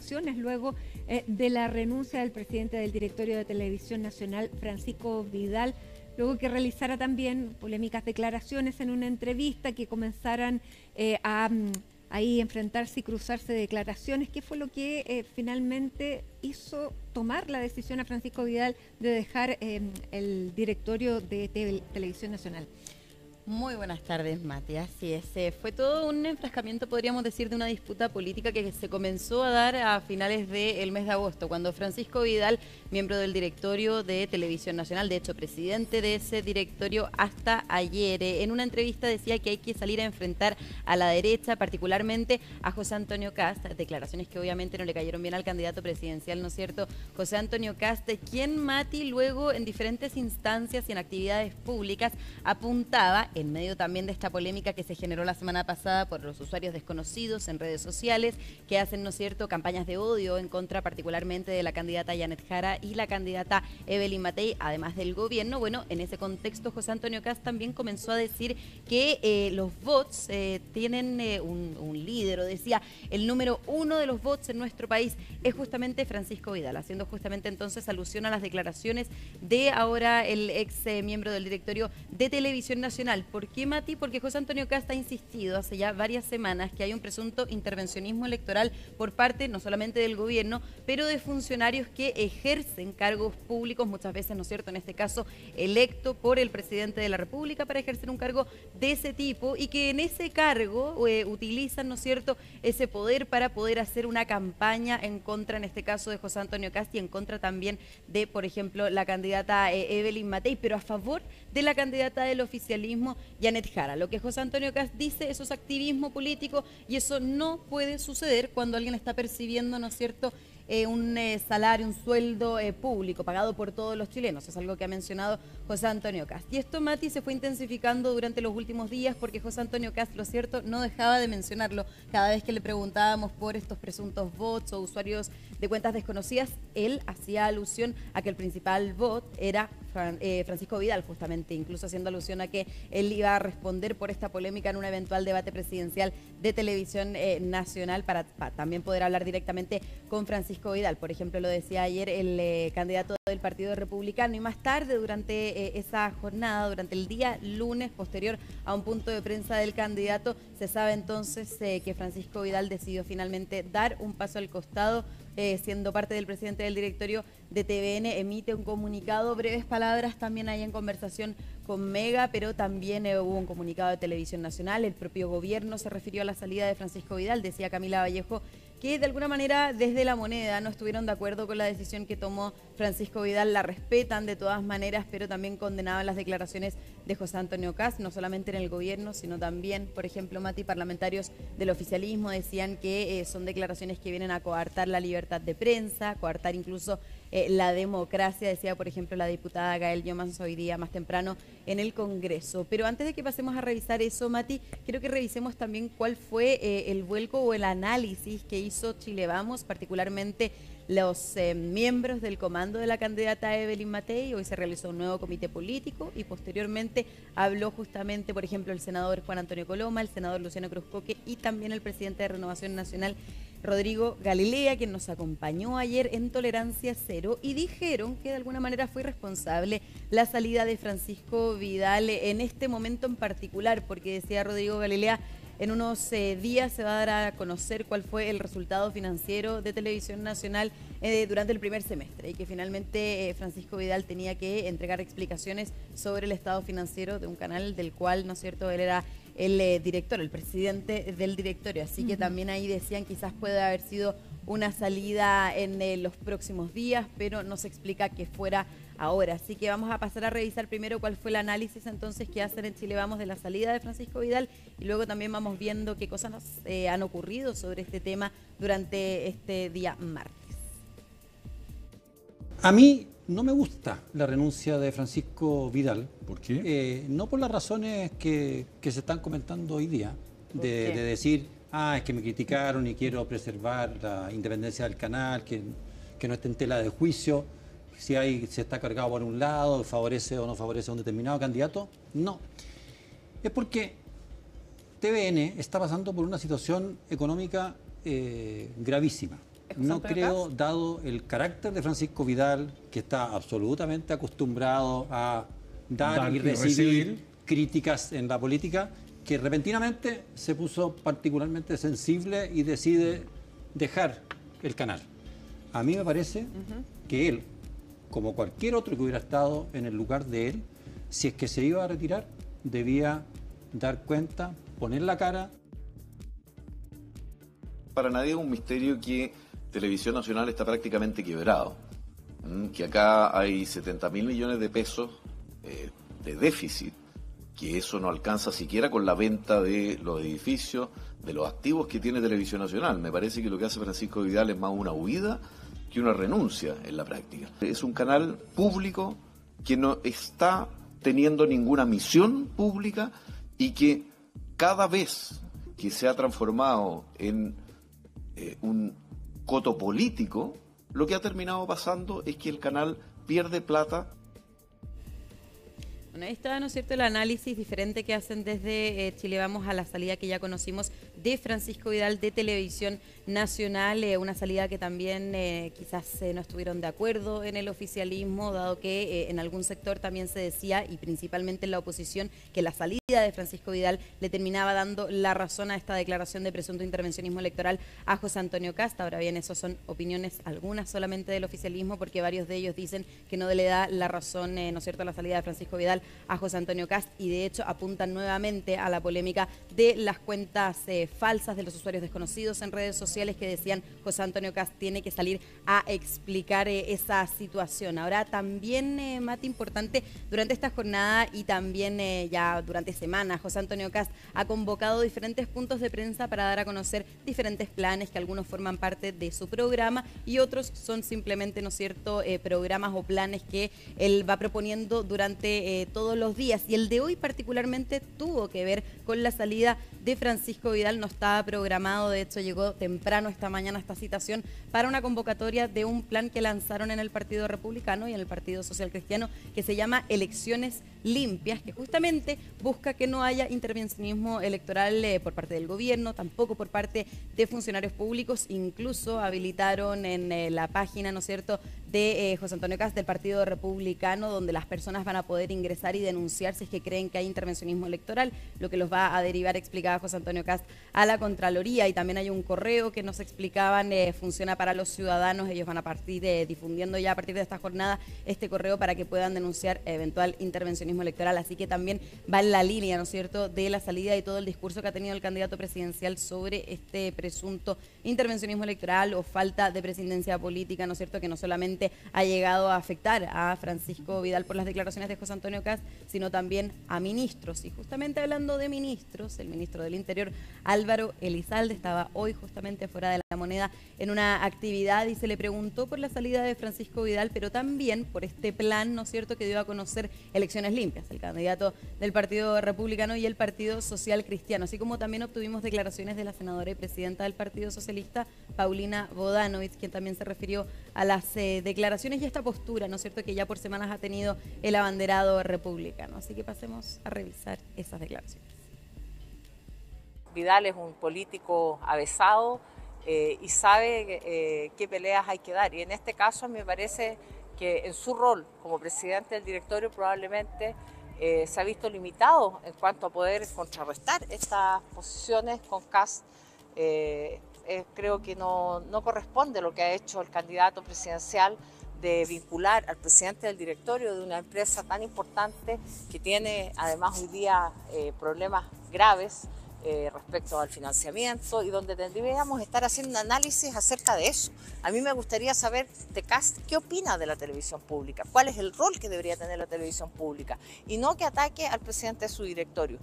reacciones luego de la renuncia del presidente del directorio de Televisión Nacional, Francisco Vidal, luego que realizara también polémicas declaraciones en una entrevista, que comenzaran a ahí enfrentarse y cruzarse declaraciones. ¿Qué fue lo que finalmente hizo tomar la decisión a Francisco Vidal de dejar el directorio de Televisión Nacional? Muy buenas tardes, Mati. Así es, fue todo un enfrascamiento, podríamos decir, de una disputa política que se comenzó a dar a finales del mes de agosto, cuando Francisco Vidal, miembro del directorio de Televisión Nacional, de hecho presidente de ese directorio hasta ayer, en una entrevista decía que hay que salir a enfrentar a la derecha, particularmente a José Antonio Kast, declaraciones que obviamente no le cayeron bien al candidato presidencial, ¿no es cierto? José Antonio Kast, quien, Mati, luego en diferentes instancias y en actividades públicas apuntaba, en medio también de esta polémica que se generó la semana pasada por los usuarios desconocidos en redes sociales que hacen, ¿no es cierto?, campañas de odio en contra particularmente de la candidata Janet Jara y la candidata Evelyn Matei, además del gobierno. Bueno, en ese contexto José Antonio Kast también comenzó a decir que los bots tienen un líder, o decía, el número uno de los bots en nuestro país es justamente Francisco Vidal, haciendo justamente entonces alusión a las declaraciones de ahora el ex miembro del directorio de Televisión Nacional. ¿Por qué, Mati? Porque José Antonio Kast ha insistido hace ya varias semanas que hay un presunto intervencionismo electoral por parte no solamente del gobierno, pero de funcionarios que ejercen cargos públicos, muchas veces, ¿no es cierto?, en este caso electo por el presidente de la República para ejercer un cargo de ese tipo, y que en ese cargo utilizan, ¿no es cierto?, ese poder para poder hacer una campaña en contra, en este caso, de José Antonio Kast y en contra también de, por ejemplo, la candidata Evelyn Matei, pero a favor de la candidata del oficialismo, Janet Jara. Lo que José Antonio Kast dice, eso es activismo político y eso no puede suceder cuando alguien está percibiendo, ¿no es cierto?, un salario, un sueldo público pagado por todos los chilenos. Es algo que ha mencionado José Antonio Kast. Y esto, Mati, se fue intensificando durante los últimos días porque José Antonio Kast, lo cierto, no dejaba de mencionarlo. Cada vez que le preguntábamos por estos presuntos bots o usuarios de cuentas desconocidas, él hacía alusión a que el principal bot era Francisco Vidal, justamente, incluso haciendo alusión a que él iba a responder por esta polémica en un eventual debate presidencial de Televisión Nacional para también poder hablar directamente con Francisco Vidal. Por ejemplo, lo decía ayer el candidato del Partido Republicano, y más tarde durante esa jornada, durante el día lunes posterior a un punto de prensa del candidato, se sabe entonces que Francisco Vidal decidió finalmente dar un paso al costado, siendo parte del presidente del directorio de TVN, emite un comunicado, breves palabras también ahí en conversación con Mega, pero también hubo un comunicado de Televisión Nacional. El propio gobierno se refirió a la salida de Francisco Vidal, decía Camila Vallejo, que de alguna manera desde La Moneda no estuvieron de acuerdo con la decisión que tomó Francisco Vidal, la respetan de todas maneras, pero también condenaban las declaraciones de José Antonio Kast, no solamente en el gobierno, sino también, por ejemplo, Mati, parlamentarios del oficialismo decían que son declaraciones que vienen a coartar la libertad de prensa, coartar incluso la democracia, decía, por ejemplo, la diputada Gael Llomans hoy día más temprano en el Congreso. Pero antes de que pasemos a revisar eso, Mati, quiero que revisemos también cuál fue el vuelco o el análisis que hizo Chile Vamos, particularmente los miembros del comando de la candidata Evelyn Matei. Hoy se realizó un nuevo comité político y posteriormente habló justamente, por ejemplo, el senador Juan Antonio Coloma, el senador Luciano Cruzcoque y también el presidente de Renovación Nacional, Rodrigo Galilea, quien nos acompañó ayer en Tolerancia Cero, y dijeron que de alguna manera fue irresponsable la salida de Francisco Vidal en este momento en particular, porque decía Rodrigo Galilea, en unos días se va a dar a conocer cuál fue el resultado financiero de Televisión Nacional durante el primer semestre, y que finalmente Francisco Vidal tenía que entregar explicaciones sobre el estado financiero de un canal del cual, ¿no es cierto?, él era el director, el presidente del directorio. Así que también ahí decían quizás puede haber sido una salida en los próximos días, pero no se explica que fuera ahora. Así que vamos a pasar a revisar primero cuál fue el análisis entonces que hacen en Chile Vamos de la salida de Francisco Vidal, y luego también vamos viendo qué cosas nos han ocurrido sobre este tema durante este día martes. A mí no me gusta la renuncia de Francisco Vidal. ¿Por qué? No por las razones que se están comentando hoy día, de decir, es que me criticaron y quiero preservar la independencia del canal, que no esté en tela de juicio, si se está cargado por un lado, favorece o no favorece a un determinado candidato. No. Es porque TVN está pasando por una situación económica gravísima. No creo, dado el carácter de Francisco Vidal, que está absolutamente acostumbrado a dar y recibir críticas en la política, que repentinamente se puso particularmente sensible y decide dejar el canal. A mí me parece que él, como cualquier otro que hubiera estado en el lugar de él, si es que se iba a retirar, debía dar cuenta, poner la cara. Para nadie es un misterio que Televisión Nacional está prácticamente quebrado, que acá hay 70.000 millones de pesos de déficit, que eso no alcanza siquiera con la venta de los edificios, de los activos que tiene Televisión Nacional. Me parece que lo que hace Francisco Vidal es más una huida que una renuncia en la práctica. Es un canal público que no está teniendo ninguna misión pública y que cada vez que se ha transformado en un coto político, lo que ha terminado pasando es que el canal pierde plata. Bueno, ahí está, ¿no es cierto?, el análisis diferente que hacen desde Chile Vamos a la salida que ya conocimos de Francisco Vidal de Televisión Nacional, una salida que también quizás no estuvieron de acuerdo en el oficialismo, dado que en algún sector también se decía, y principalmente en la oposición, que la salida de Francisco Vidal le terminaba dando la razón a esta declaración de presunto intervencionismo electoral a José Antonio Kast. Ahora bien, eso son opiniones algunas solamente del oficialismo, porque varios de ellos dicen que no le da la razón, ¿no es cierto?, a la salida de Francisco Vidal a José Antonio Kast, y de hecho apuntan nuevamente a la polémica de las cuentas falsas de los usuarios desconocidos en redes sociales que decían José Antonio Kast tiene que salir a explicar esa situación. Ahora también, Mati, importante, durante esta jornada y también ya durante semanas, José Antonio Kast ha convocado diferentes puntos de prensa para dar a conocer diferentes planes, que algunos forman parte de su programa y otros son simplemente, ¿no es cierto?, programas o planes que él va proponiendo durante todos los días. Y el de hoy particularmente tuvo que ver con la salida de Francisco Vidal. No estaba programado, de hecho llegó temprano esta mañana esta citación para una convocatoria de un plan que lanzaron en el Partido Republicano y en el Partido Social Cristiano, que se llama Elecciones Limpias, que justamente busca que no haya intervencionismo electoral por parte del gobierno, tampoco por parte de funcionarios públicos. Incluso habilitaron en la página, ¿no es cierto?, de José Antonio Kast del Partido Republicano, donde las personas van a poder ingresar y denunciar si es que creen que hay intervencionismo electoral, lo que los va a derivar, explicaba José Antonio Kast, a la Contraloría. Y también hay un correo que nos explicaban, funciona para los ciudadanos. Ellos van a partir difundiendo ya a partir de esta jornada este correo para que puedan denunciar eventual intervencionismo electoral. Así que también va en la línea, ¿no es cierto?, de la salida y todo el discurso que ha tenido el candidato presidencial sobre este presunto intervencionismo electoral o falta de presidencia política, ¿no es cierto?, que no solamente ha llegado a afectar a Francisco Vidal por las declaraciones de José Antonio Kast, sino también a ministros. Y justamente hablando de ministros, el ministro del Interior, Álvaro Elizalde, estaba hoy justamente fuera de La Moneda en una actividad y se le preguntó por la salida de Francisco Vidal, pero también por este plan, ¿no es cierto?, que dio a conocer Elecciones Limpias, el candidato del Partido Republicano y el Partido Social Cristiano, así como también obtuvimos declaraciones de la senadora y presidenta del Partido Socialista, Paulina Bodanovich, quien también se refirió a las declaraciones y esta postura, ¿no es cierto?, que ya por semanas ha tenido el abanderado republicano. Así que pasemos a revisar esas declaraciones. Vidal es un político avesado y sabe qué peleas hay que dar. Y en este caso me parece que en su rol como presidente del directorio probablemente se ha visto limitado en cuanto a poder contrarrestar estas posiciones con Kast. Creo que no corresponde lo que ha hecho el candidato presidencial de vincular al presidente del directorio de una empresa tan importante que tiene además hoy día problemas graves respecto al financiamiento y donde tendríamos que estar haciendo un análisis acerca de eso. A mí me gustaría saber de Kast qué opina de la televisión pública, cuál es el rol que debería tener la televisión pública y no que ataque al presidente de su directorio.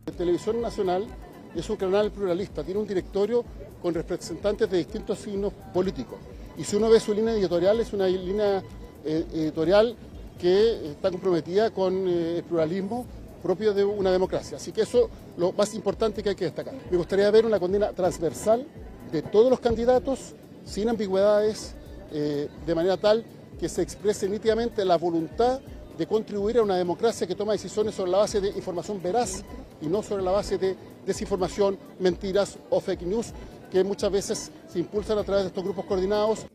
La Televisión Nacional es un canal pluralista, tiene un directorio con representantes de distintos signos políticos. Y si uno ve su línea editorial, es una línea editorial que está comprometida con el pluralismo propio de una democracia. Así que eso es lo más importante que hay que destacar. Me gustaría ver una condena transversal de todos los candidatos, sin ambigüedades, de manera tal que se exprese nítidamente la voluntad de contribuir a una democracia que toma decisiones sobre la base de información veraz y no sobre la base de desinformación, mentiras o fake news, que muchas veces se impulsan a través de estos grupos coordinados.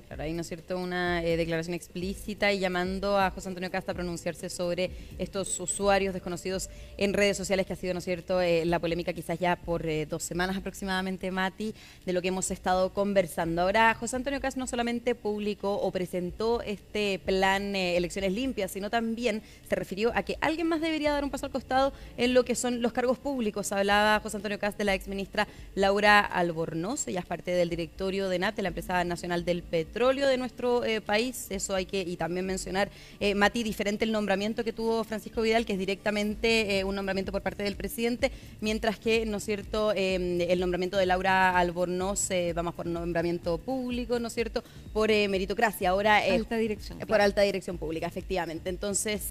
Claro, ahí, ¿no es cierto?, una declaración explícita y llamando a José Antonio Kast a pronunciarse sobre estos usuarios desconocidos en redes sociales, que ha sido, ¿no es cierto?, la polémica quizás ya por 2 semanas aproximadamente, Mati, de lo que hemos estado conversando. Ahora, José Antonio Kast no solamente publicó o presentó este plan Elecciones Limpias, sino también se refirió a que alguien más debería dar un paso al costado en lo que son los cargos públicos. Hablaba José Antonio Kast de la exministra Laura Albornoz, ella es parte del directorio de ENAP, de la Empresa Nacional del Petróleo de nuestro país. Eso hay que, y también mencionar, Mati, diferente el nombramiento que tuvo Francisco Vidal, que es directamente un nombramiento por parte del presidente, mientras que, ¿no es cierto?, el nombramiento de Laura Albornoz, vamos por nombramiento público, ¿no es cierto?, por meritocracia. Ahora alta dirección. Por claro. alta dirección pública, efectivamente. Entonces,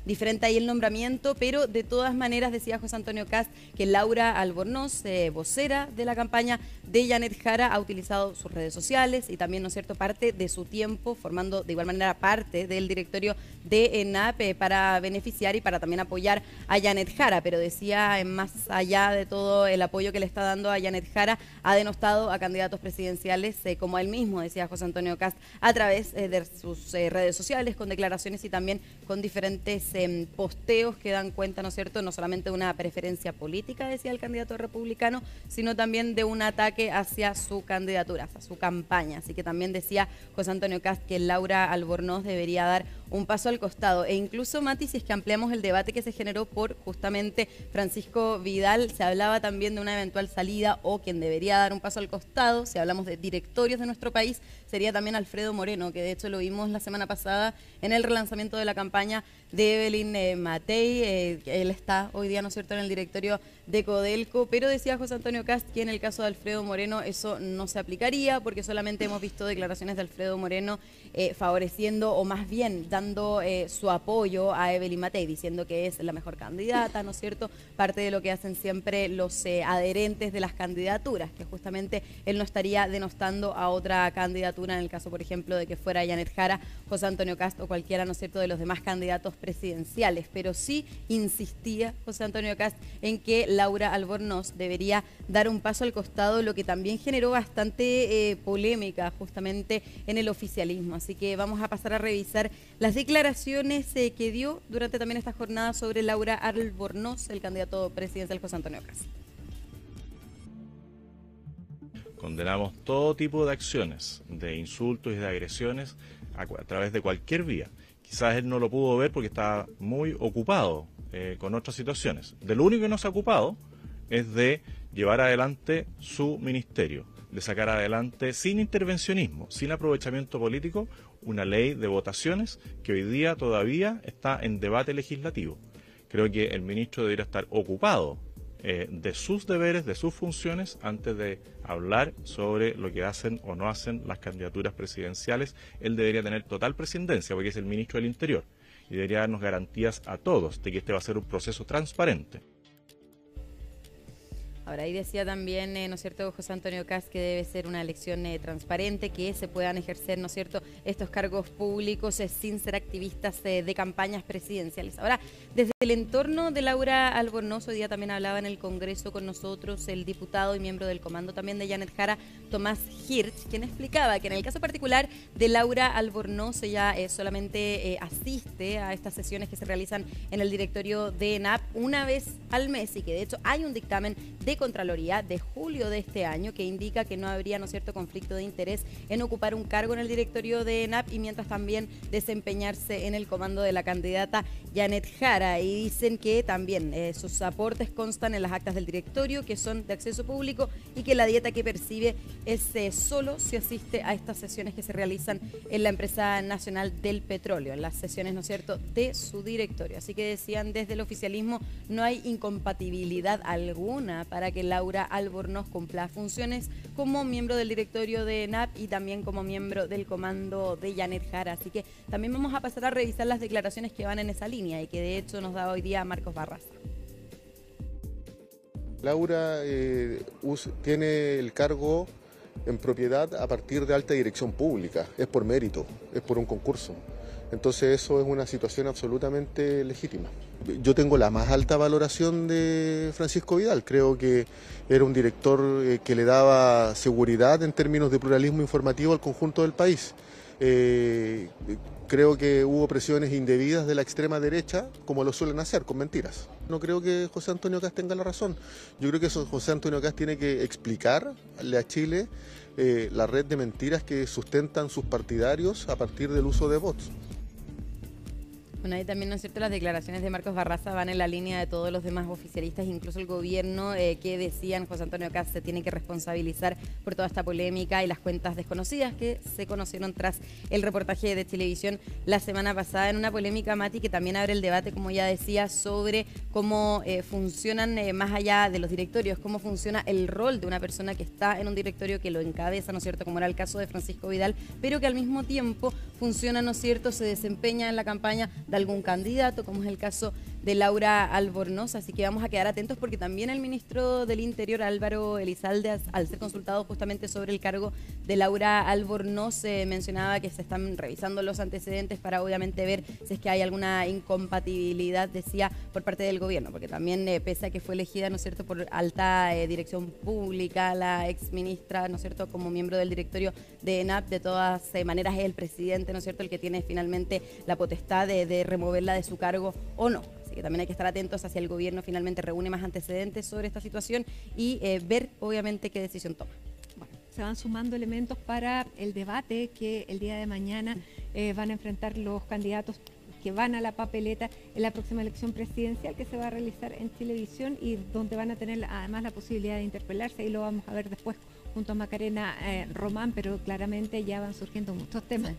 diferente ahí el nombramiento, pero de todas maneras decía José Antonio Kast que Laura Albornoz, vocera de la campaña de Janet Jara, ha utilizado sus redes sociales y también, ¿no es cierto?, parte de su tiempo, formando de igual manera parte del directorio de ENAP para beneficiar y para también apoyar a Janet Jara, pero decía, más allá de todo el apoyo que le está dando a Janet Jara, ha denostado a candidatos presidenciales, como él mismo, decía José Antonio Kast, a través de sus redes sociales, con declaraciones y también con diferentes posteos que dan cuenta, ¿no es cierto?, no solamente de una preferencia política, decía el candidato republicano, sino también de un ataque hacia su candidatura, hacia su campaña. Así que también decía José Antonio Kast que Laura Albornoz debería dar un paso al costado. E incluso, Mati, si es que ampliamos el debate que se generó por justamente Francisco Vidal, se hablaba también de una eventual salida o quien debería dar un paso al costado, si hablamos de directorios de nuestro país, sería también Alfredo Moreno, que de hecho lo vimos la semana pasada en el relanzamiento de la campaña de Evelyn Matei. Él está hoy día, ¿no es cierto?, en el directorio de Codelco, pero decía José Antonio Kast que en el caso de Alfredo Moreno eso no se aplicaría, porque solamente hemos visto declaraciones de Alfredo Moreno favoreciendo o más bien dando su apoyo a Evelyn Matei, diciendo que es la mejor candidata, ¿no es cierto?, parte de lo que hacen siempre los adherentes de las candidaturas, que justamente él no estaría denostando a otra candidatura en el caso, por ejemplo, de que fuera Janet Jara, José Antonio Kast o cualquiera, ¿no es cierto?, de los demás candidatos presidenciales, pero sí insistía José Antonio Kast en que Laura Albornoz debería dar un paso al costado, lo que también generó bastante polémica justamente en el oficialismo. Así que vamos a pasar a revisar las declaraciones que dio durante también esta jornada sobre Laura Albornoz, el candidato presidencial José Antonio Kast. Condenamos todo tipo de acciones, de insultos y de agresiones a través de cualquier vía. Quizás él no lo pudo ver porque estaba muy ocupado con otras situaciones. De lo único que no se ha ocupado es de llevar adelante su ministerio, de sacar adelante sin intervencionismo, sin aprovechamiento político, una ley de votaciones que hoy día todavía está en debate legislativo. Creo que el ministro debería estar ocupado de sus deberes, de sus funciones, antes de hablar sobre lo que hacen o no hacen las candidaturas presidenciales. Él debería tener total prescindencia porque es el ministro del Interior y debería darnos garantías a todos de que este va a ser un proceso transparente. Ahora, ahí decía también, ¿no es cierto?, José Antonio Kast, que debe ser una elección transparente, que se puedan ejercer, ¿no es cierto?, estos cargos públicos sin ser activistas de campañas presidenciales. Ahora, desde el entorno de Laura Albornoz, hoy día también hablaba en el Congreso con nosotros el diputado y miembro del comando también de Janet Jara, Tomás Hirsch, quien explicaba que en el caso particular de Laura Albornoz, ella solamente asiste a estas sesiones que se realizan en el directorio de ENAP una vez al mes y que de hecho hay un dictamen de Contraloría de julio de este año que indica que no habría, ¿no es cierto?, conflicto de interés en ocupar un cargo en el directorio de ENAP y mientras también desempeñarse en el comando de la candidata Janet Jara. Y dicen que también sus aportes constan en las actas del directorio, que son de acceso público, y que la dieta que percibe es solo si asiste a estas sesiones que se realizan en la Empresa Nacional del Petróleo, en las sesiones, ¿no es cierto?, de su directorio. Así que decían desde el oficialismo no hay incompatibilidad alguna para que Laura Albornoz cumpla funciones como miembro del directorio de ENAP y también como miembro del comando de Janet Jara. Así que también vamos a pasar a revisar las declaraciones que van en esa línea y que de hecho nos da hoy día Marcos Barraza. Laura tiene el cargo en propiedad a partir de alta dirección pública, es por mérito, es por un concurso. Entonces eso es una situación absolutamente legítima. Yo tengo la más alta valoración de Francisco Vidal. Creo que era un director que le daba seguridad en términos de pluralismo informativo al conjunto del país. Creo que hubo presiones indebidas de la extrema derecha, como lo suelen hacer, con mentiras. No creo que José Antonio Kast tenga la razón. Yo creo que José Antonio Kast tiene que explicarle a Chile la red de mentiras que sustentan sus partidarios a partir del uso de bots. Bueno, ahí también, ¿no es cierto?, las declaraciones de Marcos Barraza van en la línea de todos los demás oficialistas, incluso el gobierno, que decían José Antonio Kast se tiene que responsabilizar por toda esta polémica y las cuentas desconocidas que se conocieron tras el reportaje de Chilevisión la semana pasada, en una polémica, Mati, que también abre el debate, como ya decía, sobre cómo funcionan más allá de los directorios, cómo funciona el rol de una persona que está en un directorio, que lo encabeza, ¿no es cierto?, como era el caso de Francisco Vidal, pero que al mismo tiempo funciona, ¿no es cierto?, se desempeña en la campaña de algún candidato, como es el caso de Laura Albornoz. Así que vamos a quedar atentos, porque también el ministro del Interior, Álvaro Elizalde, al ser consultado justamente sobre el cargo de Laura Albornoz, mencionaba que se están revisando los antecedentes para obviamente ver si es que hay alguna incompatibilidad, decía, por parte del gobierno, porque también pese a que fue elegida, ¿no es cierto?, por alta dirección pública, la exministra, ¿no es cierto?, como miembro del directorio de ENAP, de todas maneras es el presidente, ¿no es cierto?, el que tiene finalmente la potestad de removerla de su cargo o no. Así que también hay que estar atentos hacia el gobierno finalmente reúne más antecedentes sobre esta situación y ver obviamente qué decisión toma. Bueno, se van sumando elementos para el debate que el día de mañana van a enfrentar los candidatos que van a la papeleta en la próxima elección presidencial, que se va a realizar en Chilevisión y donde van a tener además la posibilidad de interpelarse, y lo vamos a ver después junto a Macarena Román, pero claramente ya van surgiendo muchos temas.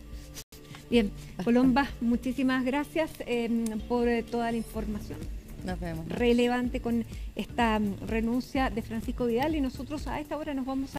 Bien, Colomba, muchísimas gracias por toda la información. Nos vemos. Relevante con esta renuncia de Francisco Vidal, y nosotros a esta hora nos vamos a